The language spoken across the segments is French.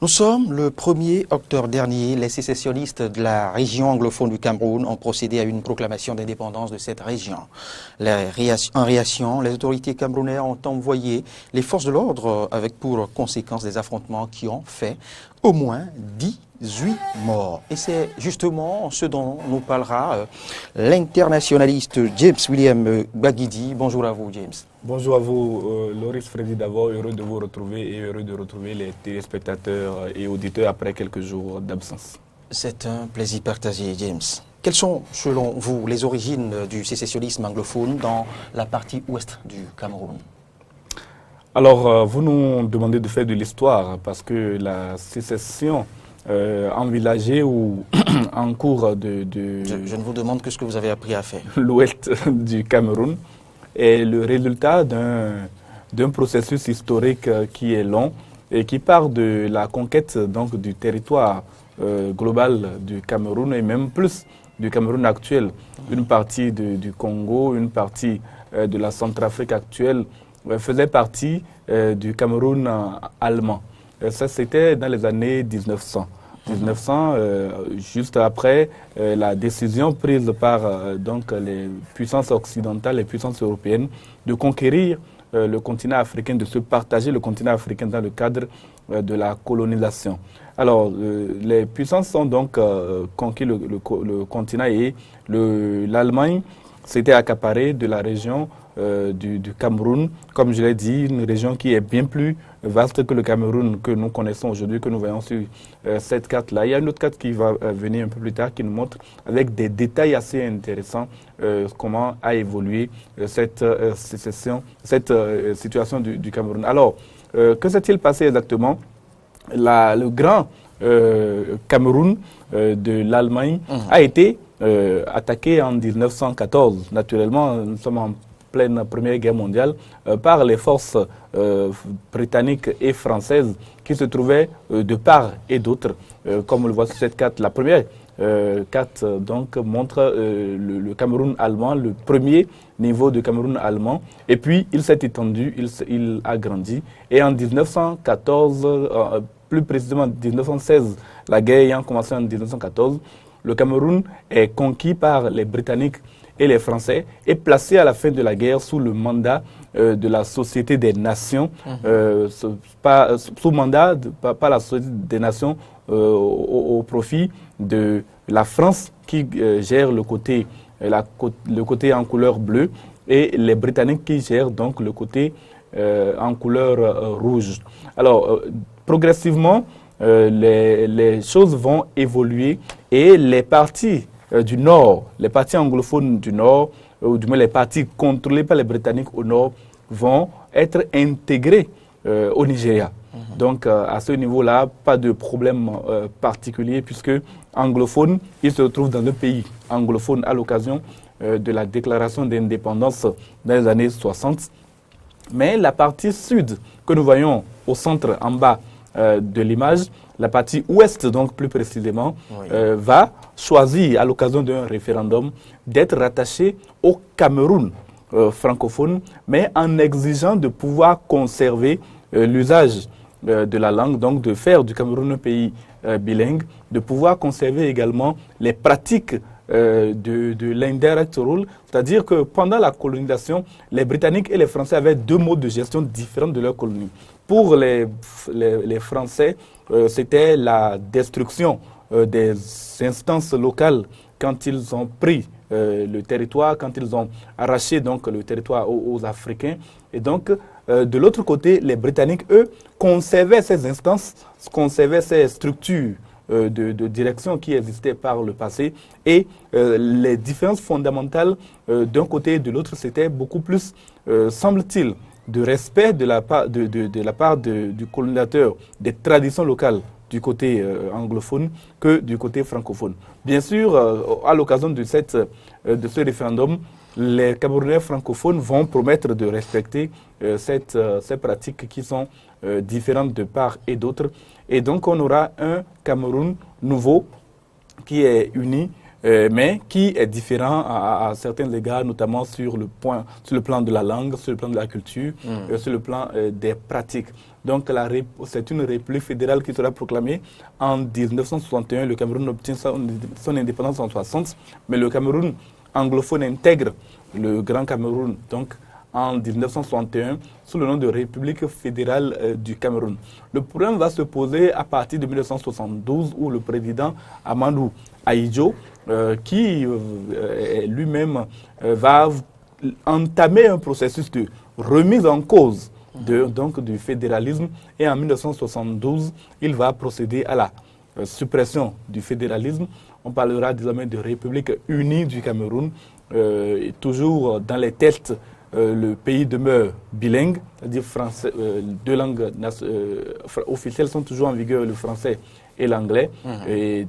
Nous sommes le 1er octobre dernier. Les sécessionnistes de la région anglophone du Cameroun ont procédé à une proclamation d'indépendance de cette région. En réaction, les autorités camerounaises ont envoyé les forces de l'ordre avec pour conséquence des affrontements qui ont fait au moins 18 morts. Et c'est justement ce dont nous parlera l'internationaliste James William Gbagidi. Bonjour à vous, James. Bonjour à vous, Loris Freddy, d'abord heureux de vous retrouver et heureux de retrouver les téléspectateurs et auditeurs après quelques jours d'absence. C'est un plaisir partagé, James. Quelles sont, selon vous, les origines du sécessionnisme anglophone dans la partie ouest du Cameroun? Alors, vous nous demandez de faire de l'histoire parce que la sécession envisagée ou en cours de Je ne vous demande que ce que vous avez appris à faire. L'ouest du Cameroun est le résultat d'un processus historique qui est long et qui part de la conquête donc, du territoire global du Cameroun et même plus du Cameroun actuel. Une partie du Congo, une partie de la Centrafrique actuelle faisait partie du Cameroun allemand. Ça, c'était dans les années 1900. 1900, juste après la décision prise par donc les puissances occidentales, les puissances européennes, de conquérir le continent africain, de se partager le continent africain dans le cadre de la colonisation. Alors, les puissances ont donc conquis le continent et l'Allemagne s'était accaparée de la région du Cameroun, comme je l'ai dit, une région qui est bien plus vaste que le Cameroun que nous connaissons aujourd'hui, que nous voyons sur cette carte-là. Il y a une autre carte qui va venir un peu plus tard qui nous montre avec des détails assez intéressants comment a évolué cette situation du Cameroun. Alors, que s'est-il passé exactement? Le grand Cameroun de l'Allemagne a été attaqué en 1914. Naturellement, nous sommes en pleine Première Guerre mondiale, par les forces britanniques et françaises qui se trouvaient de part et d'autre. Comme on le voit sur cette carte, la première carte donc, montre le Cameroun allemand, le premier niveau de Cameroun allemand. Et puis, il s'est étendu, il a grandi. Et en 1914, plus précisément en 1916, la guerre ayant commencé en 1914, le Cameroun est conquis par les Britanniques et les Français est placé à la fin de la guerre sous le mandat de la Société des Nations, sous mandat par la Société des Nations au profit de la France qui gère le côté en couleur bleue et les Britanniques qui gèrent donc le côté en couleur rouge. Alors, progressivement, les choses vont évoluer et les partis du Nord, les partis anglophones du Nord, ou du moins les partis contrôlés par les Britanniques au Nord, vont être intégrés au Nigeria. Donc à ce niveau-là, pas de problème particulier puisque anglophone, ils se retrouvent dans le pays anglophone à l'occasion de la déclaration d'indépendance dans les années 60. Mais la partie sud que nous voyons au centre en bas de l'image, la partie ouest donc plus précisément, oui, va choisir à l'occasion d'un référendum d'être rattaché au Cameroun francophone, mais en exigeant de pouvoir conserver l'usage de la langue, donc de faire du Cameroun un pays bilingue, de pouvoir conserver également les pratiques de l'indirect rule, c'est-à-dire que pendant la colonisation, les Britanniques et les Français avaient deux modes de gestion différents de leur colonie. Pour les Français, c'était la destruction des instances locales quand ils ont pris le territoire, quand ils ont arraché donc, le territoire aux Africains. Et donc, de l'autre côté, les Britanniques, eux, conservaient ces instances, conservaient ces structures de direction qui existaient par le passé. Et les différences fondamentales d'un côté et de l'autre, c'était beaucoup plus, semble-t-il, de respect de la part du colonisateur des traditions locales du côté anglophone que du côté francophone. Bien sûr, à l'occasion de ce référendum, les Camerounais francophones vont promettre de respecter ces pratiques qui sont différentes de part et d'autre. Et donc, on aura un Cameroun nouveau qui est uni mais qui est différent à certains égards, notamment sur le plan de la langue, sur le plan de la culture, sur le plan des pratiques. Donc c'est une république fédérale qui sera proclamée en 1961. Le Cameroun obtient son indépendance en 1960, mais le Cameroun anglophone intègre le Grand Cameroun donc en 1961 sous le nom de République fédérale du Cameroun. Le problème va se poser à partir de 1972 où le président Amadou Ahidjo, qui lui-même va entamer un processus de remise en cause donc du fédéralisme, et en 1972, il va procéder à la suppression du fédéralisme. On parlera désormais de République unie du Cameroun. Toujours dans les tests, le pays demeure bilingue, c'est-à-dire français, deux langues officielles sont toujours en vigueur, le français et l'anglais. Et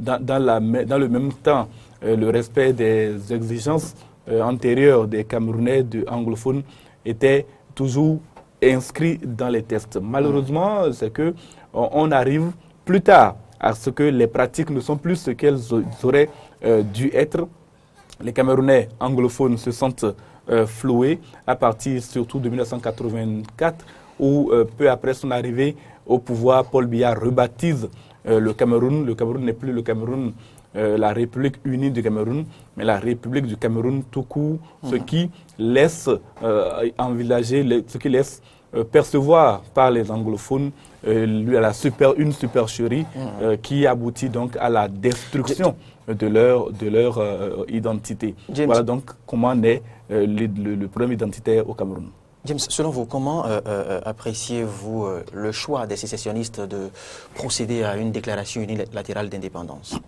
dans le même temps, le respect des exigences antérieures des Camerounais anglophones était toujours inscrit dans les tests. Malheureusement, c'est que on arrive plus tard à ce que les pratiques ne sont plus ce qu'elles auraient dû être. Les Camerounais anglophones se sentent floués à partir surtout de 1984, où peu après son arrivée au pouvoir, Paul Biya rebaptise le Cameroun. Le Cameroun n'est plus le Cameroun, la République unie du Cameroun, mais la République du Cameroun tout court, ce qui laisse envisager, ce qui laisse percevoir par les anglophones une supercherie qui aboutit donc à la destruction de leur identité. James, voilà donc comment naît le problème identitaire au Cameroun. James, selon vous, comment appréciez-vous le choix des sécessionnistes de procéder à une déclaration unilatérale d'indépendance?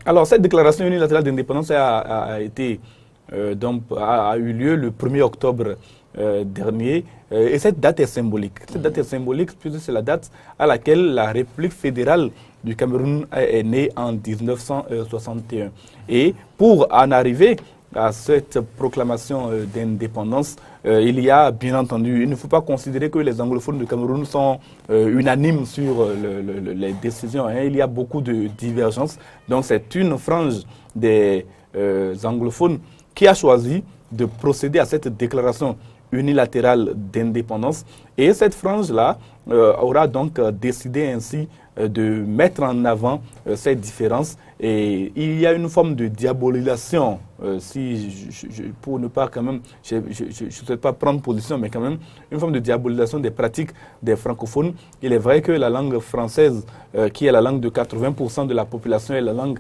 Alors, cette déclaration unilatérale d'indépendance a eu lieu le 1er octobre dernier, et cette date est symbolique. Cette date est symbolique puisque c'est la date à laquelle la République fédérale du Cameroun est née en 1961. Et pour en arriver à cette proclamation d'indépendance, il y a bien entendu, il ne faut pas considérer que les anglophones du Cameroun sont unanimes sur les décisions. Il y a beaucoup de divergences. Donc c'est une frange des anglophones qui a choisi de procéder à cette déclaration unilatérale d'indépendance. Et cette frange-là aura donc décidé ainsi de mettre en avant ces différences. Et il y a une forme de diabolisation, pour ne pas quand même, je ne souhaite pas prendre position, mais quand même, une forme de diabolisation des pratiques des francophones. Il est vrai que la langue française, qui est la langue de 80% de la population, est la langue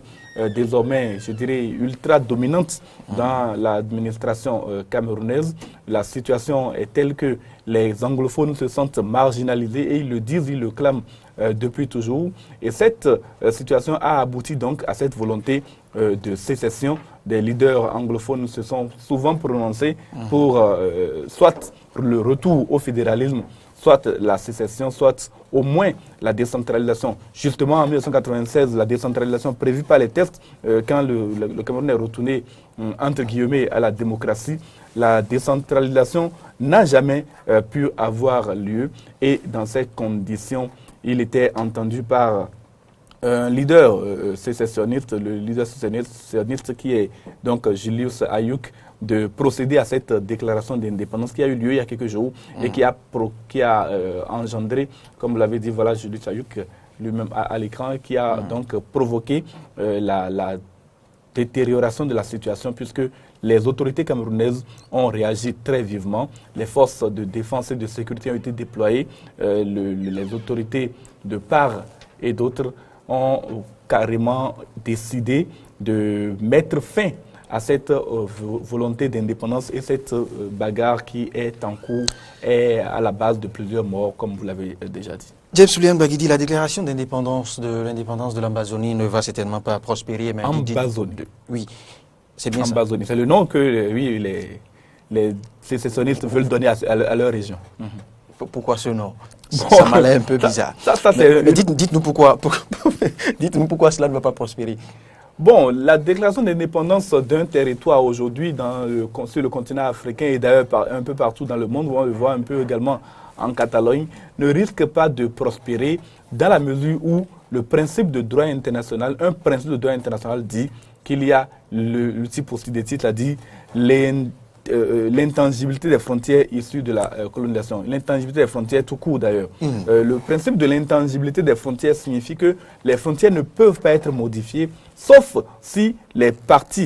désormais, je dirais, ultra dominante dans l'administration camerounaise. La situation est telle que les anglophones se sentent marginalisés et ils le disent, ils le clament depuis toujours. Et cette situation a abouti donc à cette volonté de sécession. Des leaders anglophones se sont souvent prononcés pour soit le retour au fédéralisme, soit la sécession, soit au moins la décentralisation. Justement, en 1996, la décentralisation prévue par les tests, quand le Cameroun est retourné, entre guillemets, à la démocratie, la décentralisation n'a jamais pu avoir lieu. Et dans ces conditions, il était entendu par un leader sécessionniste, le leader sécessionniste qui est donc Julius Ayuk, de procéder à cette déclaration d'indépendance qui a eu lieu il y a quelques jours et qui a engendré, comme vous l'avez dit, voilà, Julius Ayuk lui-même à l'écran, qui a donc provoqué la détérioration de la situation puisque les autorités camerounaises ont réagi très vivement. Les forces de défense et de sécurité ont été déployées. Les autorités de part et d'autre ont carrément décidé de mettre fin à cette volonté d'indépendance et cette bagarre qui est en cours est à la base de plusieurs morts, comme vous l'avez déjà dit. James Souleymane Baguidi, la déclaration d'indépendance de l'Ambazonie ne va certainement pas prospérer. Mais Ambazonie. Oui, c'est bien Ambazonie. C'est le nom que les sécessionnistes veulent donner à leur région. Pourquoi ce nom? Ça m'a l'air un peu bizarre. Mais dites-nous pourquoi cela ne va pas prospérer. Bon, la déclaration d'indépendance d'un territoire aujourd'hui sur le continent africain et d'ailleurs un peu partout dans le monde, on le voit un peu également en Catalogne, ne risque pas de prospérer dans la mesure où le principe de droit international, un principe de droit international dit qu'il y a le type aussi des titres, c'est-à-dire l'intangibilité des frontières issues de la colonisation. L'intangibilité des frontières tout court d'ailleurs. Le principe de l'intangibilité des frontières signifie que les frontières ne peuvent pas être modifiées, sauf si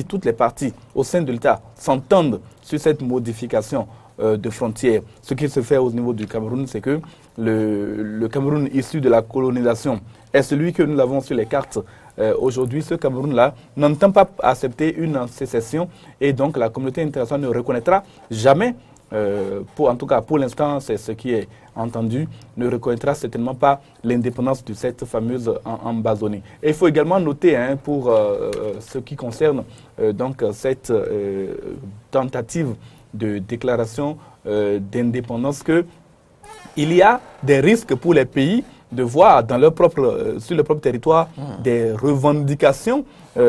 toutes les parties au sein de l'État s'entendent sur cette modification de frontières. Ce qui se fait au niveau du Cameroun, c'est que le Cameroun issu de la colonisation est celui que nous avons sur les cartes. Aujourd'hui, ce Cameroun-là n'entend pas accepter une sécession et donc la communauté internationale ne reconnaîtra jamais, en tout cas pour l'instant, c'est ce qui est entendu, ne reconnaîtra certainement pas l'indépendance de cette fameuse Ambazonie. Et il faut également noter, pour ce qui concerne donc cette tentative de déclaration d'indépendance, qu'il y a des risques pour les pays de voir sur leur propre territoire des revendications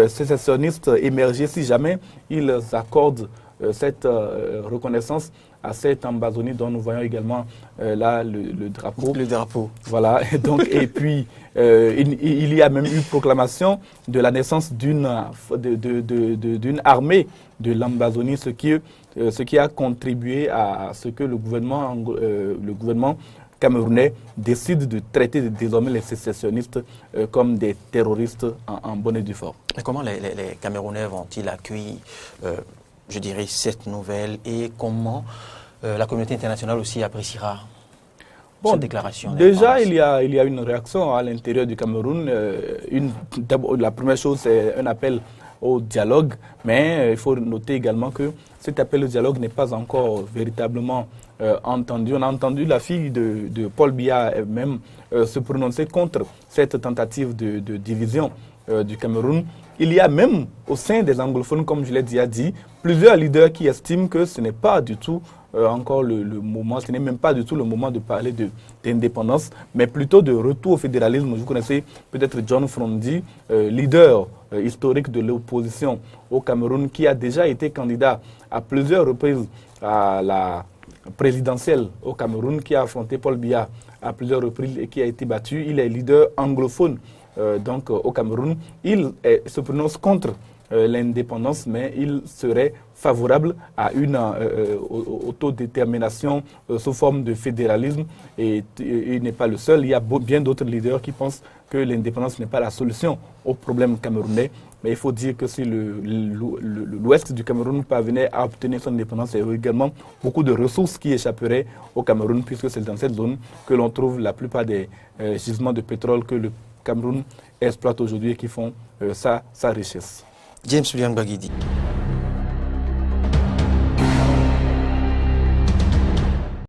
sécessionnistes émerger si jamais ils accordent cette reconnaissance à cette Ambazonie dont nous voyons également là le drapeau. Le drapeau. Voilà. Et puis, il y a même eu proclamation de la naissance d'une armée de l'Ambazonie, ce qui a contribué à ce que le gouvernement camerounais décide de traiter désormais les sécessionnistes comme des terroristes en bonne et due forme. Mais comment les Camerounais vont-ils accueillir, je dirais, cette nouvelle et comment la communauté internationale aussi appréciera cette déclaration? Déjà, il y a une réaction à l'intérieur du Cameroun. La première chose, c'est un appel au dialogue, mais il faut noter également que cet appel au dialogue n'est pas encore véritablement entendu. On a entendu la fille de Paul Biya même se prononcer contre cette tentative de division du Cameroun. Il y a même au sein des anglophones, comme je l'ai déjà dit, plusieurs leaders qui estiment que ce n'est pas du tout encore le moment, ce n'est même pas du tout le moment de parler d'indépendance, mais plutôt de retour au fédéralisme. Vous connaissez peut-être John Frondi, leader historique de l'opposition au Cameroun, qui a déjà été candidat à plusieurs reprises à la présidentielle au Cameroun, qui a affronté Paul Biya à plusieurs reprises et qui a été battu. Il est leader anglophone donc au Cameroun. Il se prononce contre l'indépendance, mais il serait favorable à une autodétermination sous forme de fédéralisme. Et il n'est pas le seul. Il y a bien d'autres leaders qui pensent que l'indépendance n'est pas la solution au problème camerounais. Mais il faut dire que si l'ouest du Cameroun parvenait à obtenir son indépendance, il y a également beaucoup de ressources qui échapperaient au Cameroun, puisque c'est dans cette zone que l'on trouve la plupart des gisements de pétrole que le Cameroun exploite aujourd'hui et qui font sa richesse. James William Baguidi.